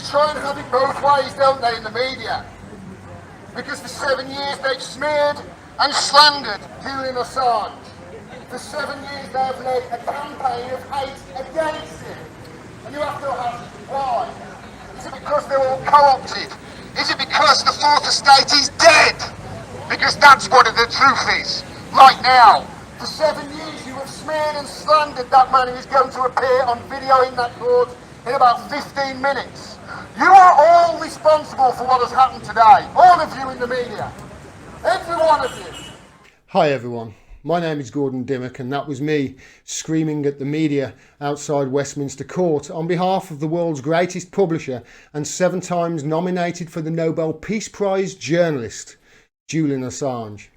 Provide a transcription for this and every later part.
try and have it both ways, don't they, in the media? Because for 7 years they've smeared and slandered Julian Assange. For 7 years they've led a campaign of hate against him. And you have to ask why. Is it because they're all co-opted? Is it because the fourth estate is dead? Because that's what the truth is, right now. For 7 years you have smeared and slandered that man who is going to appear on video in that court in about 15 minutes. You are all responsible for what has happened today. All of you in the media. Every one of you. Hi everyone, my name is Dimmack and that was me screaming at the media outside Westminster Court on behalf of the world's greatest publisher and 7 times nominated for the Nobel Peace Prize journalist, Julian Assange.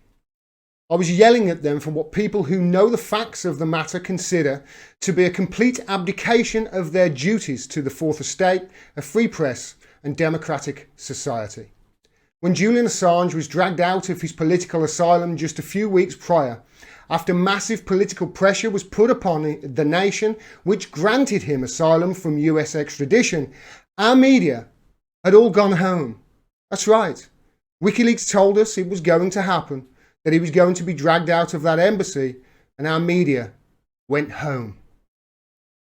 I was yelling at them for what people who know the facts of the matter consider to be a complete abdication of their duties to the Fourth Estate, a free press and democratic society. When Julian Assange was dragged out of his political asylum just a few weeks prior, after massive political pressure was put upon the nation which granted him asylum from US extradition, our media had all gone home. That's right. WikiLeaks told us it was going to happen, that he was going to be dragged out of that embassy, and our media went home.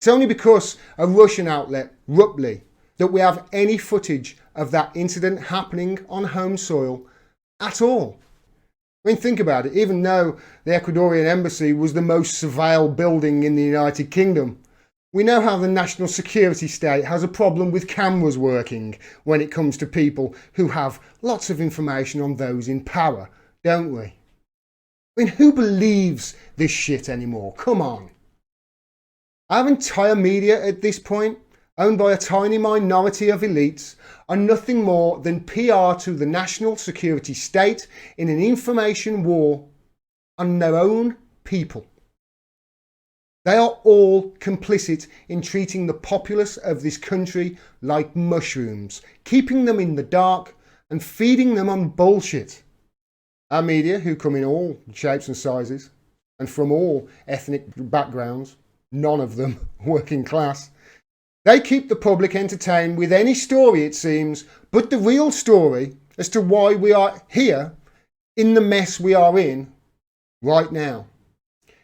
It's only because a Russian outlet, Rupli, that we have any footage of that incident happening on home soil at all. I mean, think about it. Even though the Ecuadorian embassy was the most surveilled building in the United Kingdom, we know how the national security state has a problem with cameras working when it comes to people who have lots of information on those in power, don't we? I mean, who believes this shit anymore? Come on. Our entire media at this point, owned by a tiny minority of elites, are nothing more than PR to the national security state in an information war on their own people. They are all complicit in treating the populace of this country like mushrooms, keeping them in the dark and feeding them on bullshit. Our media, who come in all shapes and sizes and from all ethnic backgrounds, none of them working class, they keep the public entertained with any story, it seems, but the real story as to why we are here in the mess we are in right now.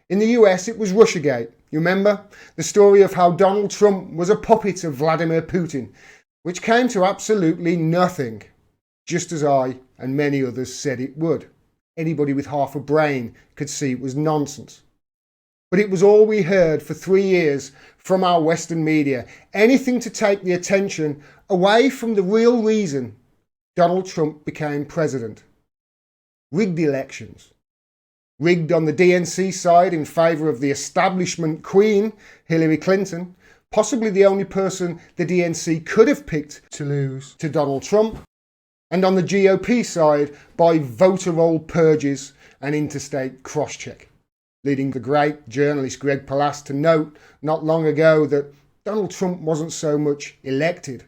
In the US, it was Russiagate. You remember? The story of how Donald Trump was a puppet of Vladimir Putin, which came to absolutely nothing, just as I and many others said it would. Anybody with half a brain could see it was nonsense. But it was all we heard for 3 years from our Western media, anything to take the attention away from the real reason Donald Trump became president. Rigged elections. Rigged on the DNC side in favour of the establishment queen, Hillary Clinton, possibly the only person the DNC could have picked to lose to Donald Trump, and on the GOP side by voter roll purges and interstate cross-check, leading the great journalist Greg Palast to note not long ago that Donald Trump wasn't so much elected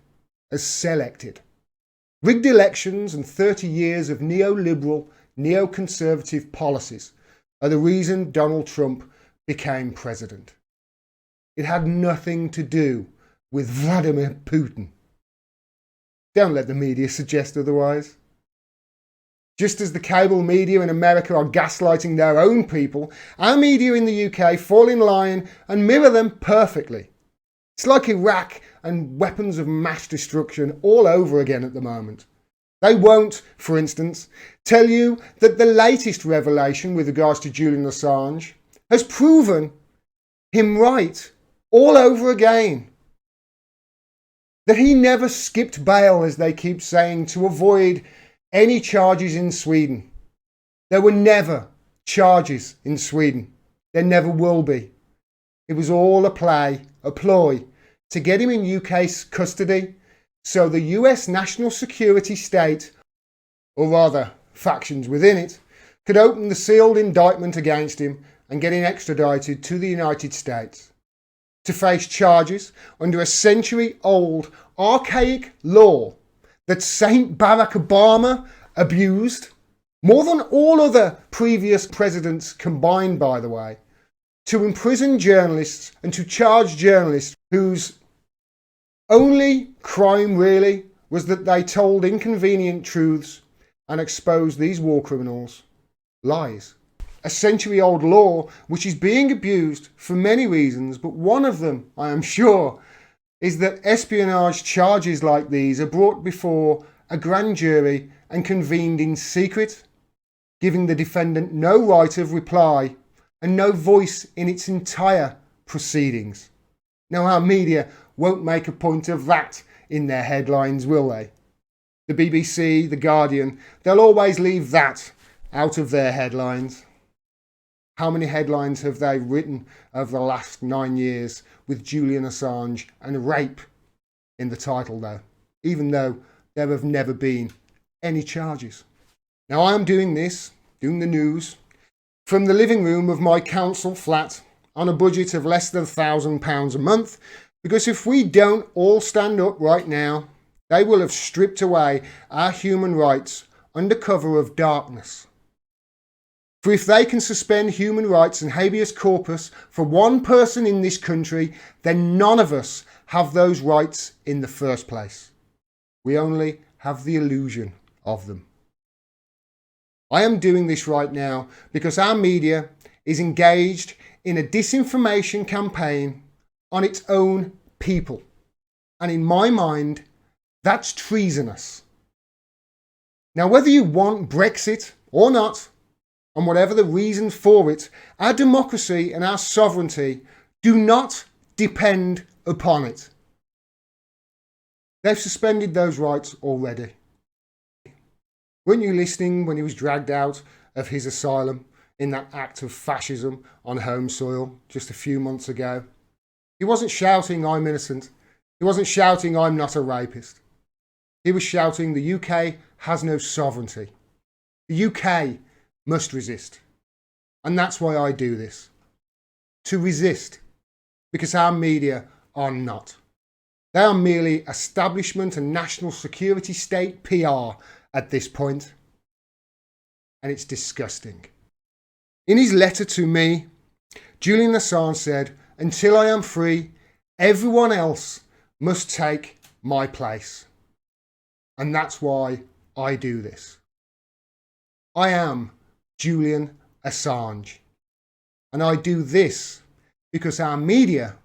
as selected. Rigged elections and 30 years of neoliberal, neoconservative policies are the reason Donald Trump became president. It had nothing to do with Vladimir Putin. Don't let the media suggest otherwise. Just as the cable media in America are gaslighting their own people, our media in the UK fall in line and mirror them perfectly. It's like Iraq and weapons of mass destruction all over again at the moment. They won't, for instance, tell you that the latest revelation with regards to Julian Assange has proven him right all over again. That he never skipped bail, as they keep saying, to avoid any charges in Sweden. There were never charges in Sweden. There never will be. It was all a play, a ploy, to get him in UK custody so the US national security state, or rather factions within it, could open the sealed indictment against him and get him extradited to the United States to face charges under a century-old archaic law that Saint Barack Obama abused, more than all other previous presidents combined, by the way, to imprison journalists and to charge journalists whose Only crime really was that they told inconvenient truths and exposed these war criminals. Lies. A century-old law which is being abused for many reasons, but one of them, I am sure, is that espionage charges like these are brought before a grand jury and convened in secret, giving the defendant no right of reply and no voice in its entire proceedings. Now, our media won't make a point of that in their headlines, will they? The BBC, The Guardian, they'll always leave that out of their headlines. How many headlines have they written over the last 9 years with Julian Assange and rape in the title, though, even though there have never been any charges? Now, I am doing the news, from the living room of my council flat on a budget of less than £1,000 a month, because if we don't all stand up right now, they will have stripped away our human rights under cover of darkness. For if they can suspend human rights and habeas corpus for one person in this country, then none of us have those rights in the first place. We only have the illusion of them. I am doing this right now because our media is engaged in a disinformation campaign on its own people. And in my mind, that's treasonous. Now, whether you want Brexit or not, and whatever the reason for it, our democracy and our sovereignty do not depend upon it. They've suspended those rights already. Weren't you listening when he was dragged out of his asylum in that act of fascism on home soil just a few months ago? He wasn't shouting, "I'm innocent." He wasn't shouting, "I'm not a rapist." He was shouting, "The UK has no sovereignty. The UK must resist." And that's why I do this. To resist. Because our media are not. They are merely establishment and national security state PR at this point. And it's disgusting. In his letter to me, Julian Assange said, "Until I am free, everyone else must take my place." And that's why I do this. I am Julian Assange. And I do this because our media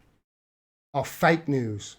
are fake news.